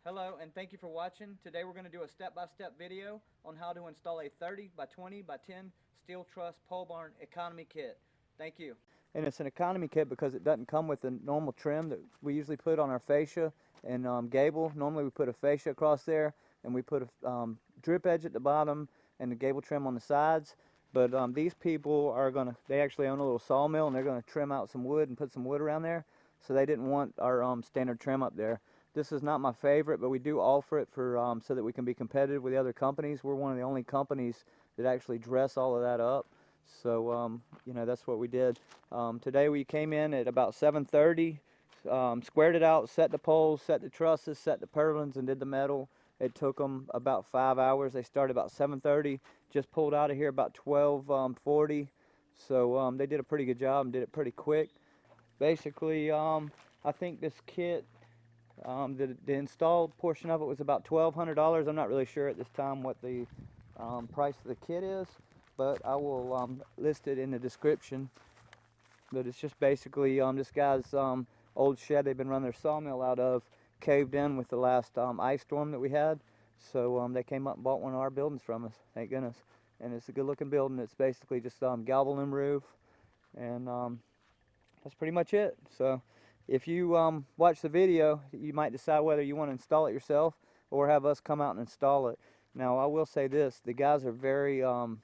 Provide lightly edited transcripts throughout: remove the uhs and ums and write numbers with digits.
Hello and thank you for watching. Today we're going to do a step-by-step video on how to install a 30 by 20 by 10 steel truss pole barn economy kit. Thank you. And it's an economy kit because it doesn't come with the normal trim that we usually put on our fascia and gable. Normally we put a fascia across there and we put a drip edge at the bottom and the gable trim on the sides. But these people are they actually own a little sawmill and they're going to trim out some wood and put some wood around there. So they didn't want our standard trim up there. This is not my favorite, but we do offer it for so that we can be competitive with the other companies. We're one of the only companies that actually dress all of that up. So you know, that's what we did. Today we came in at about 7:30, squared it out, set the poles, set the trusses, set the purlins, and did the metal. It took them about 5 hours. They started about 7:30, just pulled out of here about 12:40. So they did a pretty good job and did it pretty quick. Basically, I think this kit, the installed portion of it was about $1,200. I'm not really sure at this time what the price of the kit is, but I will list it in the description. But it's just basically this guy's old shed they've been running their sawmill out of caved in with the last ice storm that we had. So they came up and bought one of our buildings from us, thank goodness. And it's a good looking building. It's basically just galvanum roof, and that's pretty much it. So if you watch the video, you might decide whether you want to install it yourself or have us come out and install it. Now I will say this, the guys are very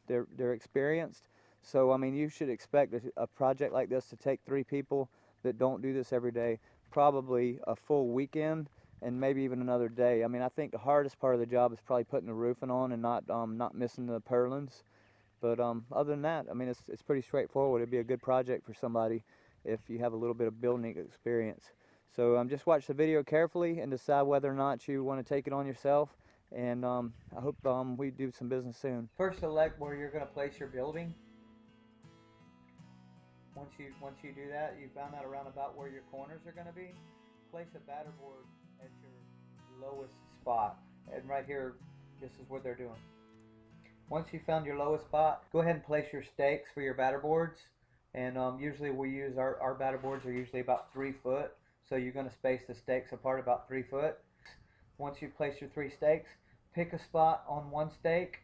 they're experienced, so I mean you should expect a project like this to take 3 people that don't do this every day, probably a full weekend and maybe even another day. I mean, I think the hardest part of the job is probably putting the roofing on and not missing the purlins. But other than that, I mean, it's pretty straightforward. It'd be a good project for somebody if you have a little bit of building experience. So just watch the video carefully and decide whether or not you want to take it on yourself. And I hope we do some business soon. First, select where you're going to place your building. Once you do that, you found out around about where your corners are going to be. Place a batter board at your lowest spot. And right here, this is what they're doing. Once you found your lowest spot, go ahead and place your stakes for your batter boards. And usually we use our batter boards are usually about 3 foot. So you're going to space the stakes apart about 3 foot. Once you place your 3 stakes, pick a spot on one stake.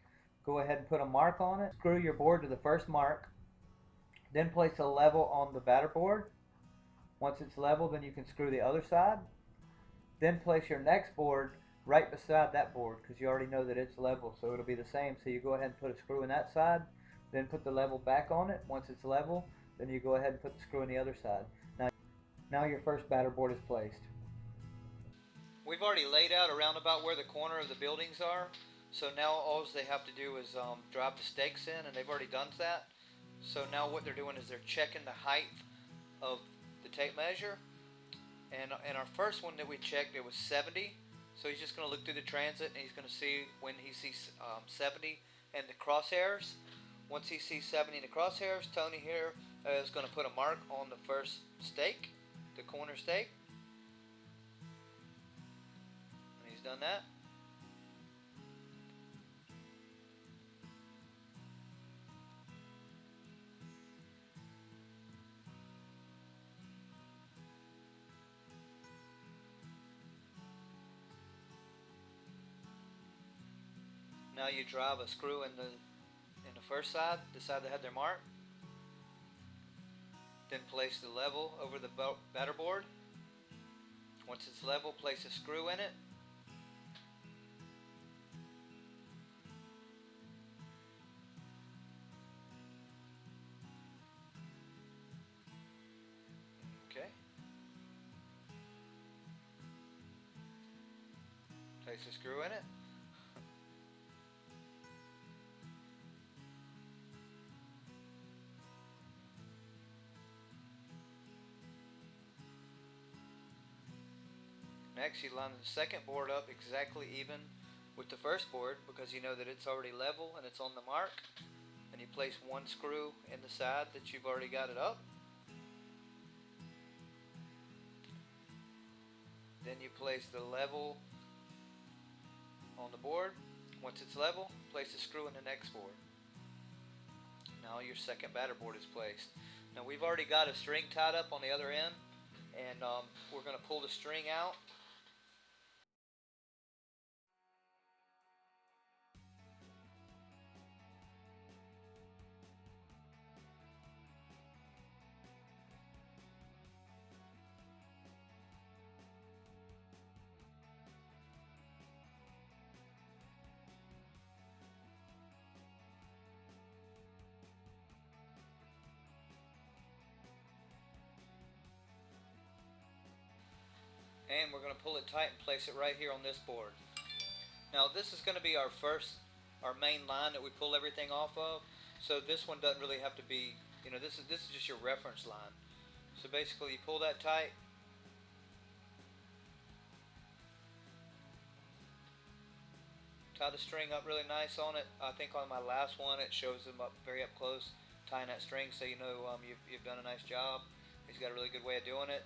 Go ahead and put a mark on it. Screw your board to the first mark. Then place a level on the batter board. Once it's level, then you can screw the other side. Then place your next board right beside that board because you already know that it's level, so it'll be the same. So you go ahead and put a screw in that side, then put the level back on it. Once it's level, then you go ahead and put the screw in the other side. Now your first batter board is placed. We've already laid out around about where the corner of the buildings are, so now all they have to do is drive the stakes in, and they've already done that. So now what they're doing is they're checking the height of the tape measure, and our first one that we checked, it was 70. So he's just going to look through the transit and he's going to see when he sees 70 and the crosshairs. Once he sees 70 in the crosshairs, Tony here is going to put a mark on the first stake, the corner stake. And he's done that. Now you drive a screw in the first side, the side that had their mark. Then place the level over the batter board. Once it's level, place a screw in it. Okay. Place a screw in it. Next, you line the second board up exactly even with the first board because you know that it's already level and it's on the mark. And you place one screw in the side that you've already got it up. Then you place the level on the board. Once it's level, place a screw in the next board. Now your second batter board is placed. Now we've already got a string tied up on the other end, and we're going to pull the string out and we're going to pull it tight and place it right here on this board. Now this is going to be our main line that we pull everything off of. So this one doesn't really have to be, this is just your reference line. So basically you pull that tight, tie the string up really nice on it. I think on my last one it shows them up very up close, tying that string, so you know you've done a nice job. He's got a really good way of doing it.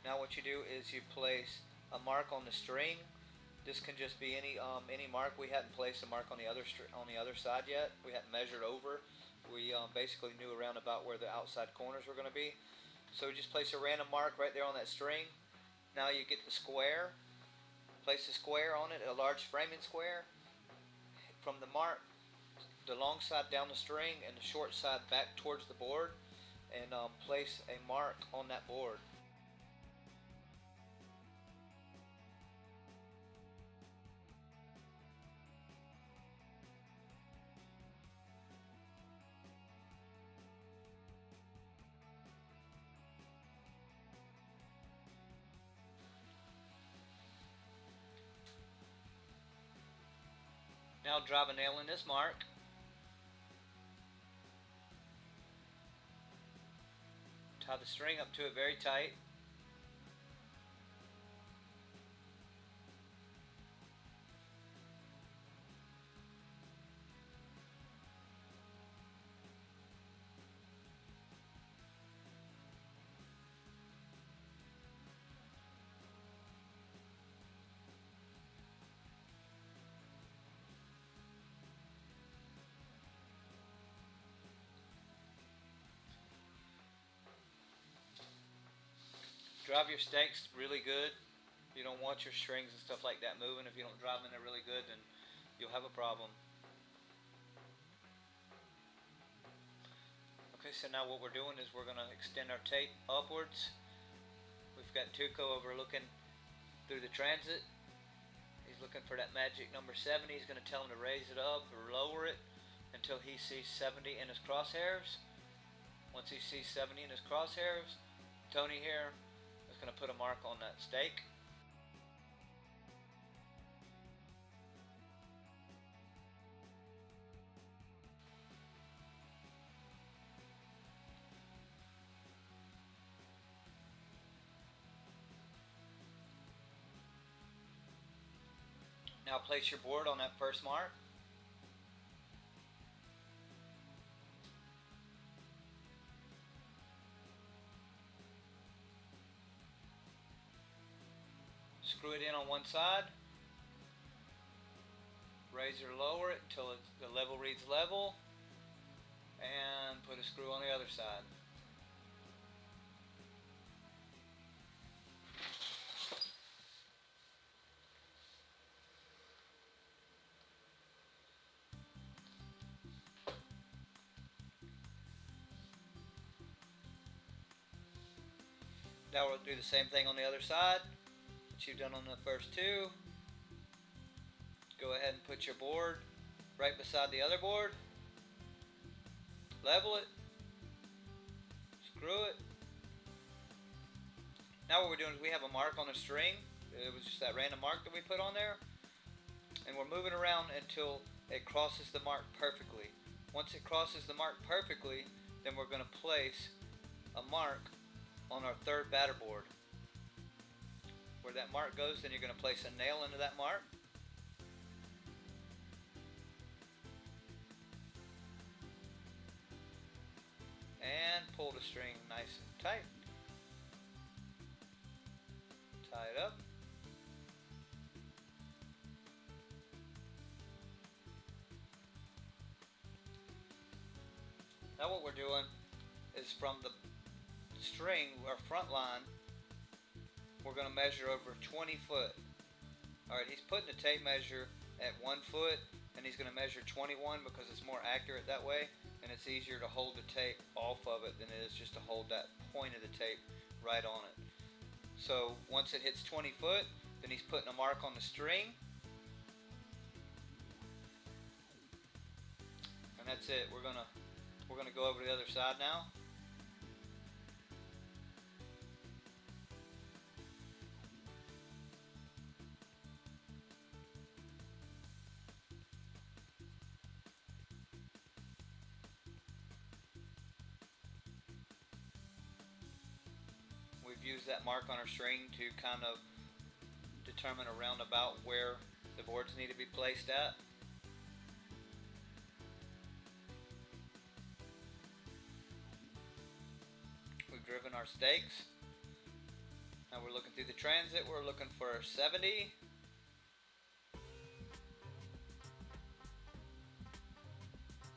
Now what you do is you place a mark on the string. This can just be any mark. We hadn't placed a mark on the other side yet. We hadn't measured over. We basically knew around about where the outside corners were going to be. So we just place a random mark right there on that string. Now you get the square. Place the square on it, a large framing square. From the mark, the long side down the string and the short side back towards the board, and place a mark on that board. Now drive a nail in this mark. Tie the string up to it very tight. Drive your stakes really good. You don't want your strings and stuff like that moving. If you don't drive them in there really good, then you'll have a problem. Okay, so now what we're doing is we're going to extend our tape upwards. We've got Tuco overlooking through the transit. He's looking for that magic number 70. He's going to tell him to raise it up or lower it until he sees 70 in his crosshairs. Once he sees 70 in his crosshairs, Tony here is going to put a mark on that stake. Now place your board on that first mark. Screw it in on one side. Raise or lower it until the level reads level. And put a screw on the other side. Now we'll do the same thing on the other side that you've done on the first two. Go ahead and put your board right beside the other board. Level it. Screw it. Now what we're doing is we have a mark on a string. It was just that random mark that we put on there. And we're moving around until it crosses the mark perfectly. Once it crosses the mark perfectly, then we're going to place a mark on our third batter board. Where that mark goes, then you're going to place a nail into that mark. And pull the string nice and tight. Tie it up. Now what we're doing is from the string, our front line, we're going to measure over 20 foot. Alright, he's putting the tape measure at 1 foot, and he's going to measure 21 because it's more accurate that way, and it's easier to hold the tape off of it than it is just to hold that point of the tape right on it. So once it hits 20 foot, then he's putting a mark on the string, and that's it. We're gonna go over to the other side now. use that mark on our string to kind of determine a roundabout where the boards need to be placed at. We've driven our stakes. Now we're looking through the transit. We're looking for 70.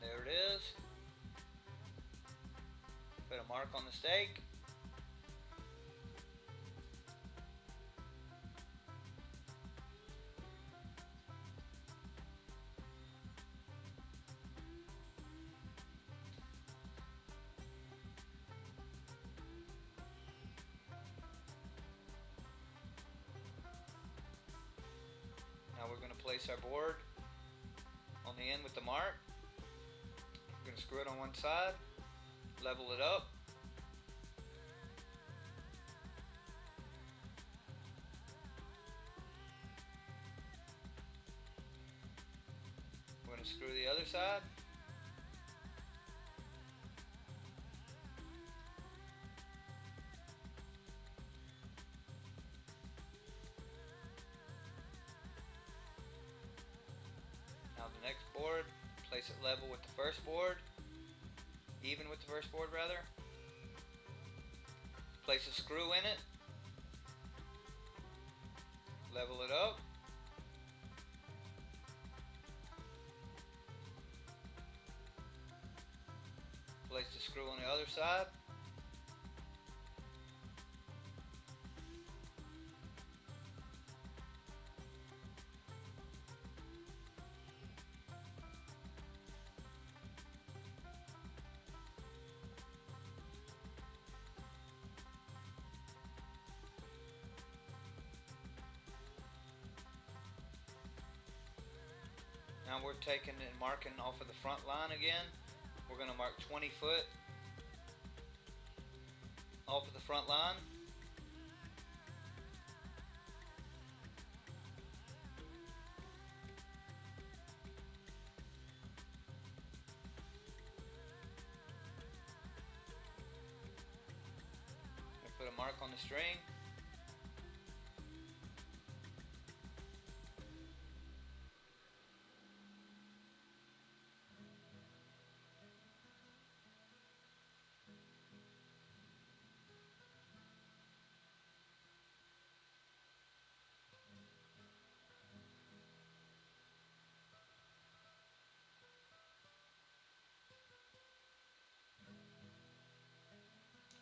There it is. Put a mark on the stake. Now we're going to place our board on the end with the mark. We're going to screw it on one side, level it up. We're going to screw the other side. Now the next board, place it level with the first board, even with the first board rather. Place a screw in it, level it up. Place the screw on the other side. Now we're taking and marking off of the front line again. We're going to mark 20 foot off of the front line. We'll put a mark on the string.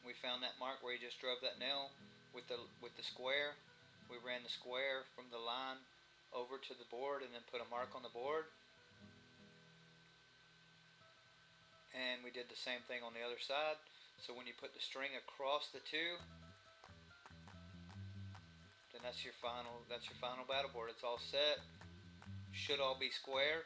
We found that mark where you just drove that nail with the square. We ran the square from the line over to the board and then put a mark on the board. And we did the same thing on the other side. So when you put the string across the two, then that's your final battle board. It's all set. Should all be square.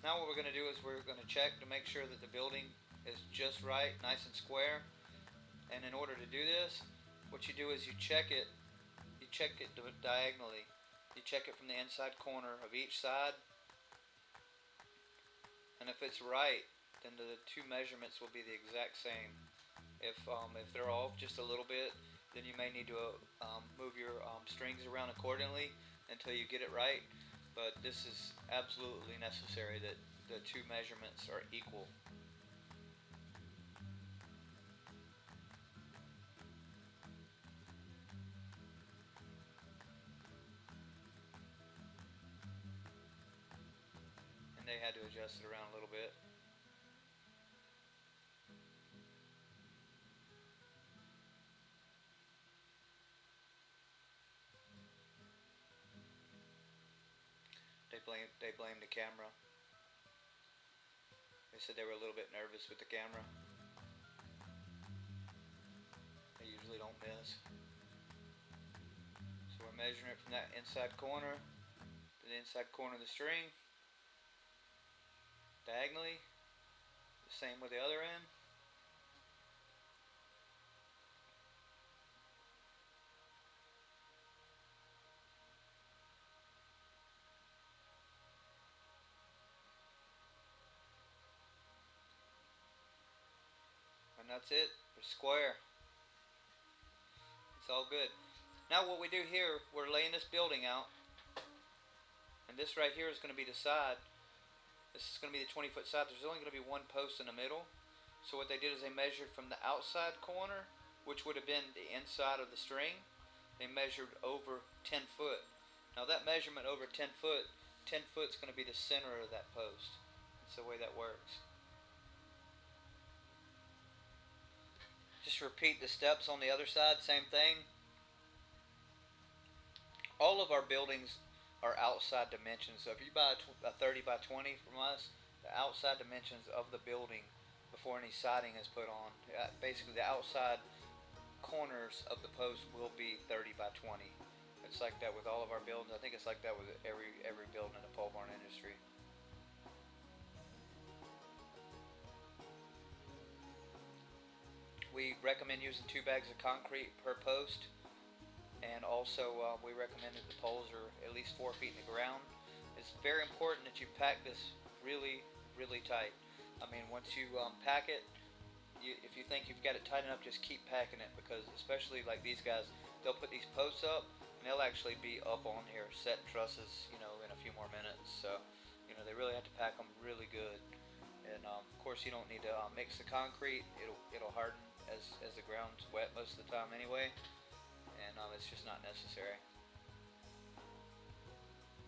Now what we're going to do is we're going to check to make sure that the building is just right, nice and square. And in order to do this, what you do is you check it diagonally. You check it from the inside corner of each side. And if it's right, then the two measurements will be the exact same. If they're off just a little bit, then you may need to move your strings around accordingly until you get it right. But this is absolutely necessary that the two measurements are equal. And they had to adjust it around a little bit. They blamed the camera. They said they were a little bit nervous with the camera. They usually don't miss. So we're measuring it from that inside corner to the inside corner of the string, diagonally. The same with the other end. That's it. We're square. It's all good. Now what we do here, we're laying this building out, and this right here is going to be the side. This is going to be the 20-foot side. There's only going to be one post in the middle. So what they did is they measured from the outside corner, which would have been the inside of the string. They measured over 10 foot. Now that measurement over 10 foot is going to be the center of that post. That's the way that works. Just repeat the steps on the other side, same thing. All of our buildings are outside dimensions. So if you buy a 30 by 20 from us, the outside dimensions of the building before any siding is put on, basically the outside corners of the post will be 30 by 20. It's like that with all of our buildings. I think it's like that with every building in the pole barn industry. We recommend using 2 bags of concrete per post, and also we recommend that the poles are at least 4 feet in the ground. It's very important that you pack this really tight. I mean, once you pack it, if you think you've got it tight enough, just keep packing it, because especially like these guys, they'll put these posts up and they'll actually be up on here setting trusses, you know, in a few more minutes. So, you know, they really have to pack them really good. And of course, you don't need to mix the concrete. It'll harden as the ground's wet most of the time anyway, and it's just not necessary.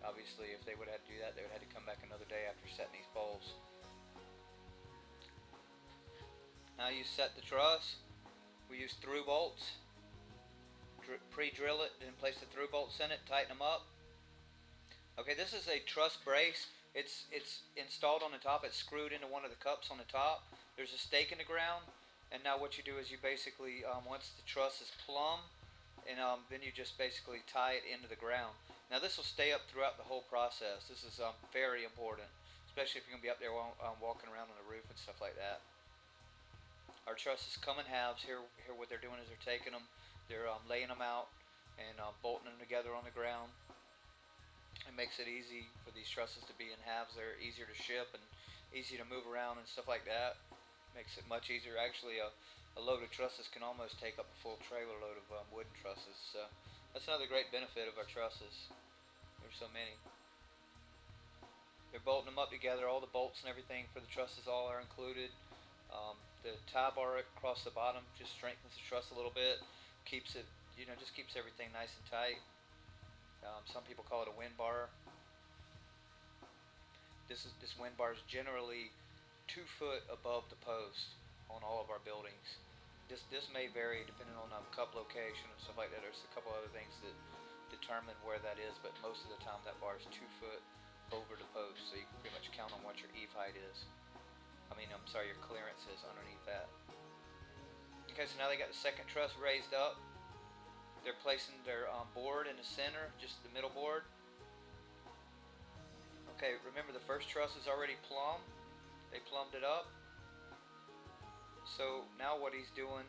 Obviously, if they would have to do that, they would have to come back another day after setting these poles. Now you set the truss. We use through bolts. Pre-drill it, then place the through bolts in it, tighten them up. Okay, this is a truss brace. It's installed on the top. It's screwed into one of the cups on the top. There's a stake in the ground. And now what you do is you basically, once the truss is plumb, and then you just basically tie it into the ground. Now this will stay up throughout the whole process. This is very important, especially if you're going to be up there walking around on the roof and stuff like that. Our trusses come in halves. Here what they're doing is they're taking them, they're laying them out and bolting them together on the ground. It makes it easy for these trusses to be in halves. They're easier to ship and easy to move around and stuff like that. Makes it much easier. Actually, a load of trusses can almost take up a full trailer load of wooden trusses. So that's another great benefit of our trusses. There's so many. They're bolting them up together. All the bolts and everything for the trusses all are included. The tie bar across the bottom just strengthens the truss a little bit. Keeps it, you know, just keeps everything nice and tight. Some people call it a wind bar. This wind bar is generally 2 foot above the post on all of our buildings. This may vary depending on cup location and stuff like that. There's a couple other things that determine where that is, but most of the time that bar is 2 foot over the post, so you can pretty much count on what your eave height is. Your clearance is underneath that. Okay, so now they got the second truss raised up. They're placing their board in the center, just the middle board. Okay, remember the first truss is already plumb. They plumbed it up. So now what he's doing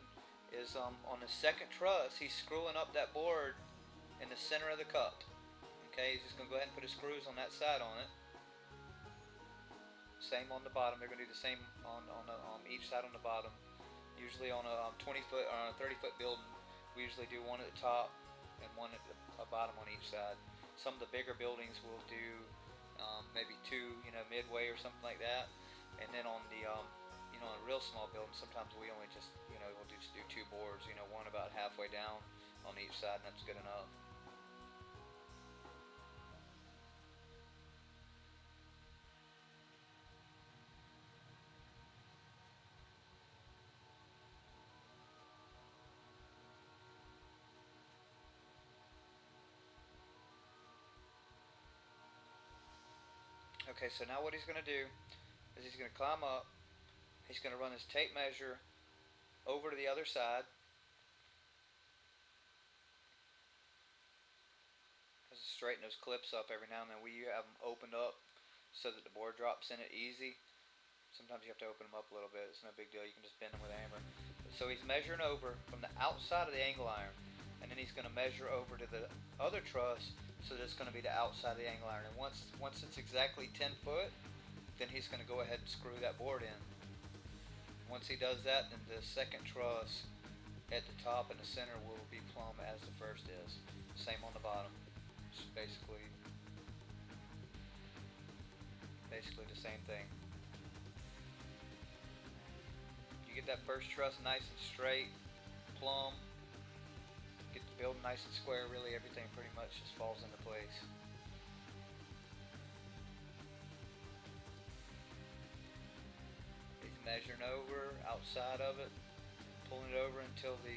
is on the second truss, he's screwing up that board in the center of the cup. Okay, he's just going to go ahead and put his screws on that side on it. Same on the bottom. They're going to do the same on each side on the bottom. Usually on a 20-foot or a 30-foot building, we usually do one at the top and one at the bottom on each side. Some of the bigger buildings will do maybe 2, midway or something like that. And then on the, on a real small building, sometimes we only just, we'll just do 2 boards, one about halfway down on each side, and that's good enough. Okay, so now what he's going to do is he's going to climb up, he's going to run his tape measure over to the other side. Just straighten those clips up every now and then. We have them opened up so that the board drops in it easy. Sometimes you have to open them up a little bit. It's no big deal. You can just bend them with a hammer. So he's measuring over from the outside of the angle iron, and then he's going to measure over to the other truss, so that's going to be the outside of the angle iron. And once it's exactly 10 foot, then he's going to go ahead and screw that board in. Once he does that, then the second truss at the top and the center will be plumb as the first is. Same on the bottom. It's basically the same thing. You get that first truss nice and straight, plumb, get the building nice and square, really everything pretty much just falls into place. He's measuring over, outside of it, pulling it over until the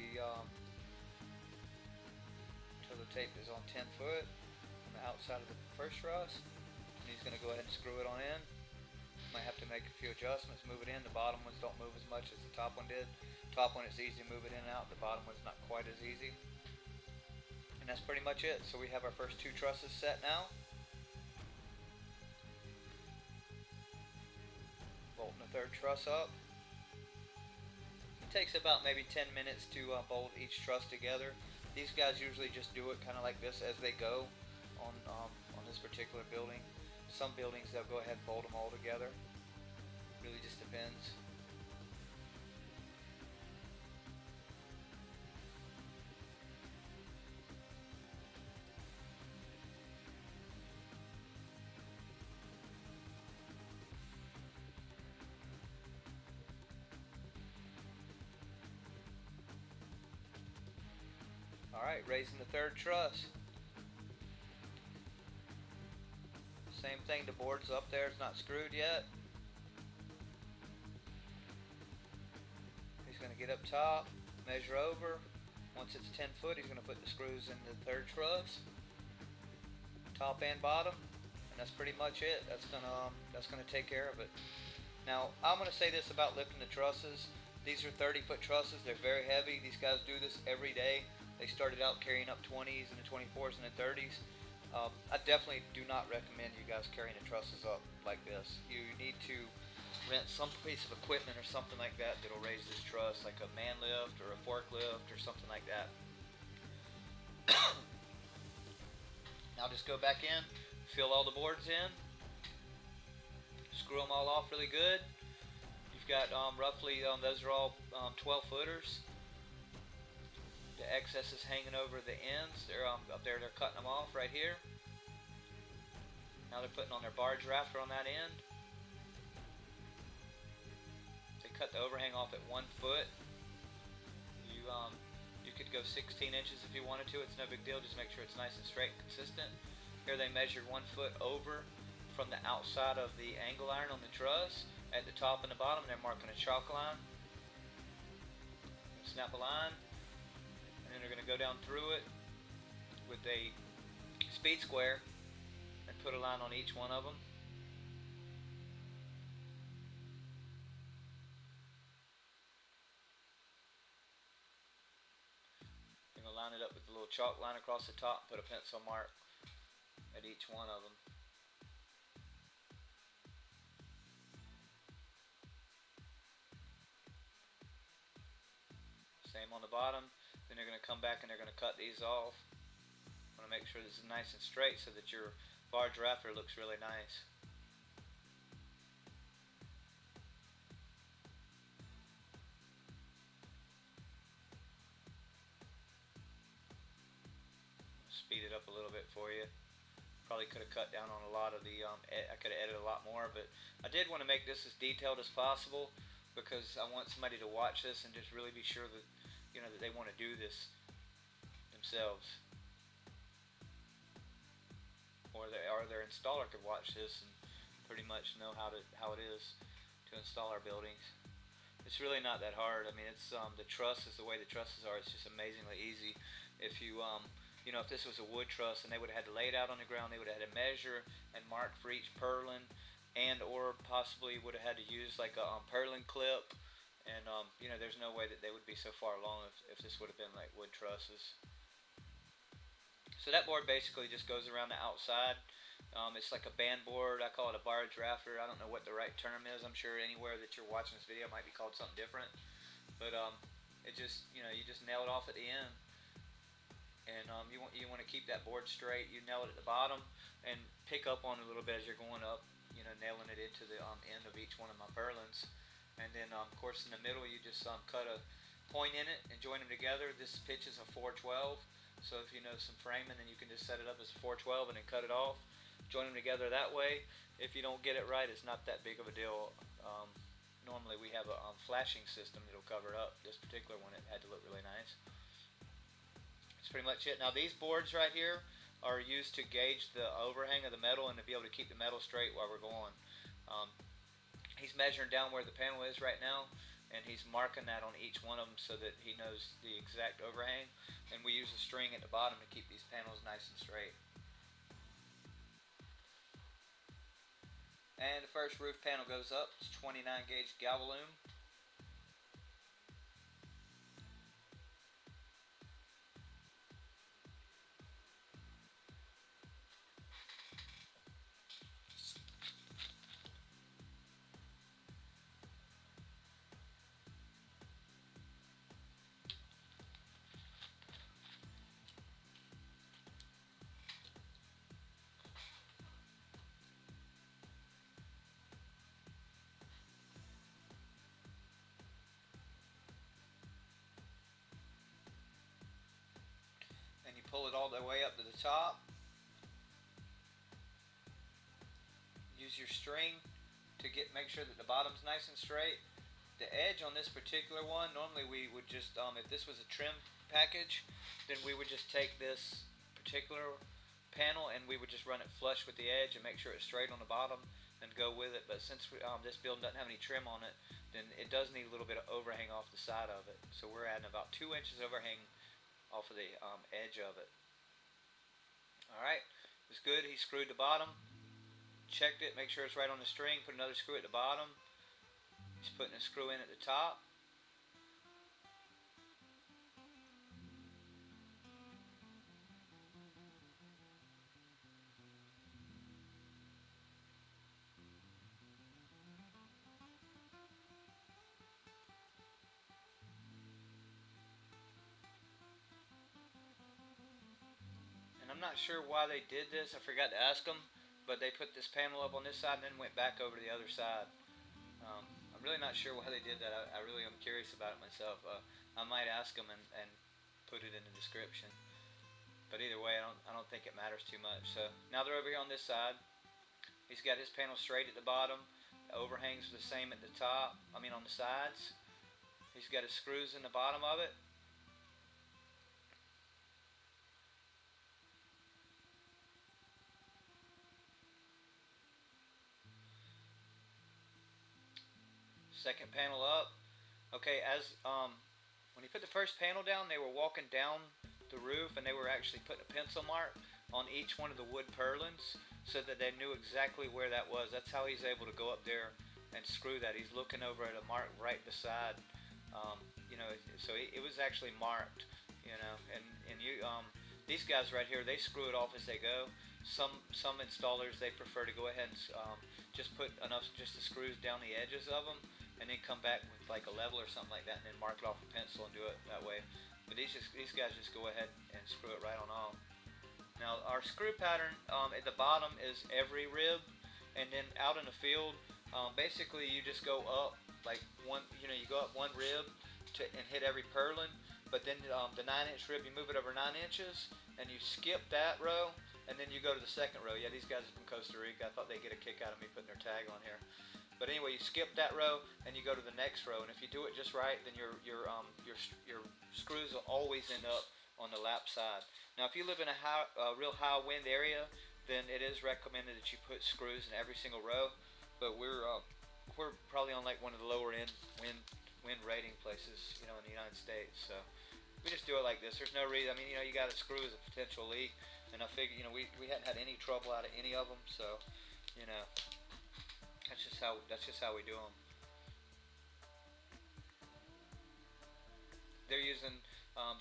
tape is on 10 foot on the outside of the first truss. And he's going to go ahead and screw it on in. Might have to make a few adjustments, move it in. The bottom ones don't move as much as the top one did. Top one it's easy to move it in and out. The bottom one's not quite as easy. And that's pretty much it. So we have our first two trusses set now. Bolting the third truss up. It takes about maybe 10 minutes to bolt each truss together. These guys usually just do it kind of like this as they go on this particular building. Some buildings they'll go ahead and bolt them all together. Really just depends. Alright, raising the third truss. Same thing, the board's up there, it's not screwed yet. He's going to get up top, measure over. Once it's 10 foot, he's going to put the screws in the third truss, top and bottom, and that's pretty much it. That's gonna take care of it. Now, I'm going to say this about lifting the trusses. These are 30-foot trusses. They're very heavy. These guys do this every day. They started out carrying up 20s and the 24s and the 30s. I definitely do not recommend you guys carrying the trusses up like this. You need to rent some piece of equipment or something like that that'll raise this truss, like a man lift or a forklift or something like that. Now just go back in, fill all the boards in, screw them all off really good. You've got roughly, those are all 12 footers. The excess is hanging over the ends. They're up there, they're cutting them off right here. Now they're putting on their barge rafter on that end. They cut the overhang off at 1 foot. You could go 16 inches if you wanted to. It's no big deal. Just make sure it's nice and straight and consistent. Here they measured 1 foot over from the outside of the angle iron on the truss at the top and the bottom. They're marking a chalk line. Snap a line. And then they're going to go down through it with a speed square and put a line on each one of them. You're going to line it up with a little chalk line across the top, put a pencil mark at each one of them. Same on the bottom. Then they're going to come back and they're going to cut these off. I want to make sure this is nice and straight so that your barge rafter looks really nice. Speed it up a little bit for you. Probably could have cut down on a lot of the, I could have edited a lot more, but I did want to make this as detailed as possible because I want somebody to watch this and just really be sure that that they want to do this themselves, or their installer could watch this and pretty much know how it is to install our buildings. It's really not that hard. I mean, it's the trusses, the way the trusses are, it's just amazingly easy. If you if this was a wood truss and they would have had to lay it out on the ground, they would have had to measure and mark for each purlin, and or possibly would have had to use like a purlin clip. And there's no way that they would be so far along if this would have been like wood trusses. So that board basically just goes around the outside. It's like a band board. I call it a barge rafter. I don't know what the right term is. I'm sure anywhere that you're watching this video might be called something different. But it just you just nail it off at the end. And you want to keep that board straight. You nail it at the bottom and pick up on it a little bit as you're going up. Nailing it into the end of each one of my purlins. And then of course in the middle you just cut a point in it and join them together. This pitch is a 412, so if you know some framing, then you can just set it up as a 412 and then cut it off, join them together that way. If you don't get it right, it's not that big of a deal. Normally we have a flashing system that'll cover it up. This particular one, it had to look really nice. That's pretty much it. Now these boards right here are used to gauge the overhang of the metal and to be able to keep the metal straight while we're going. He's measuring down where the panel is right now, and he's marking that on each one of them so that he knows the exact overhang. And we use a string at the bottom to keep these panels nice and straight. And the first roof panel goes up. It's 29 gauge galvalume. And you pull it all the way up to the top. Use your string to make sure that the bottom's nice and straight. The edge on this particular one, normally we would just, if this was a trim package, then we would just take this particular panel and we would just run it flush with the edge and make sure it's straight on the bottom and go with it. But since this building doesn't have any trim on it, then it does need a little bit of overhang off the side of it. So we're adding about 2 inches overhang off of the edge of it. Alright, it's good. He screwed the bottom, checked it, make sure it's right on the string, put another screw at the bottom. He's putting a screw in at the top. And I'm not sure why they did this. I forgot to ask them, but they put this panel up on this side and then went back over to the other side. I'm really not sure why they did that. I really am curious about it myself. I might ask them and put it in the description. But either way, I don't think it matters too much. So now they're over here on this side. He's got his panel straight at the bottom. The overhangs the same at the top. I mean on the sides. He's got his screws in the bottom of it. Second panel up. Okay, when he put the first panel down, they were walking down the roof and they were actually putting a pencil mark on each one of the wood purlins so that they knew exactly where that was. That's how he's able to go up there and screw that. He's looking over at a mark right beside, so it was actually marked, and these guys right here, they screw it off as they go. Some installers, they prefer to go ahead and just put enough just the screws down the edges of them and then come back with like a level or something like that and then mark it off with a pencil and do it that way. But these guys just go ahead and screw it right on off. Now our screw pattern at the bottom is every rib, and then out in the field, basically you just go up like one, you go up one rib and hit every purlin. But then the 9-inch rib, you move it over 9 inches and you skip that row, and then you go to the second row. Yeah, these guys are from Costa Rica. I thought they'd get a kick out of me putting their tag on here. But anyway, you skip that row and you go to the next row. And if you do it just right, then your screws will always end up on the lap side. Now, if you live in a real high wind area, then it is recommended that you put screws in every single row. But we're probably on like one of the lower end wind rating places, in the United States. So we just do it like this. There's no reason. I mean, you got a screw as a potential leak, and I figure, we hadn't had any trouble out of any of them. So, that's just how we do them. They're using,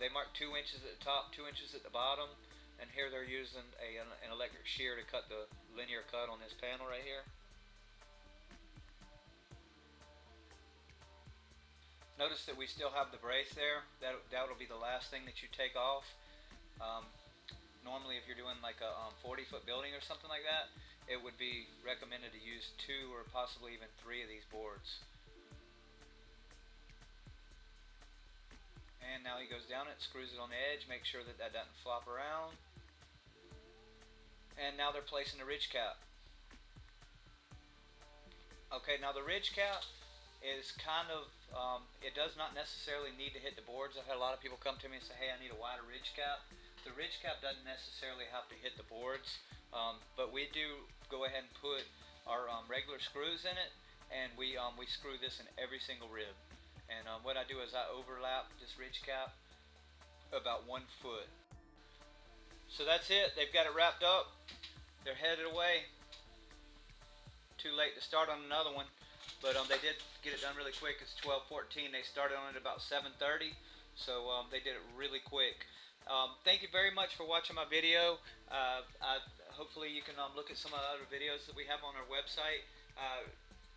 they mark 2 inches at the top, 2 inches at the bottom, and here they're using an electric shear to cut the linear cut on this panel right here. Notice that we still have the brace there. That'll be the last thing that you take off. Normally, if you're doing like a 40-foot building or something like that, it would be recommended to use 2 or possibly even 3 of these boards. now he goes down it, screws it on the edge, make sure that that doesn't flop around. And now they're placing the ridge cap. Okay, now the ridge cap is kind of, it does not necessarily need to hit the boards. I've had a lot of people come to me and say, hey, I need a wider ridge cap. The ridge cap doesn't necessarily have to hit the boards, but we do go ahead and put our regular screws in it, and we screw this in every single rib. And what I do is I overlap this ridge cap about 1 foot. So that's it. They've got it wrapped up. They're headed away. Too late to start on another one, but they did get it done really quick. It's 12:14. They started on it about 7:30, so they did it really quick. Thank you very much for watching my video. Hopefully you can look at some of the other videos that we have on our website.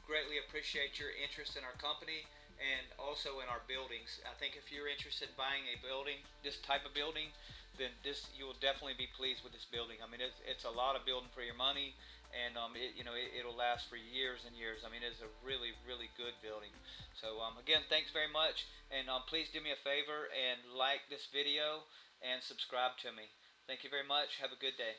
Greatly appreciate your interest in our company and also in our buildings. I think if you're interested in buying a building, this type of building, then you will definitely be pleased with this building. I mean, it's a lot of building for your money, and it'll last for years and years. I mean, it's a really, really good building. So again, thanks very much, and please do me a favor and like this video and subscribe to me. Thank you very much. Have a good day.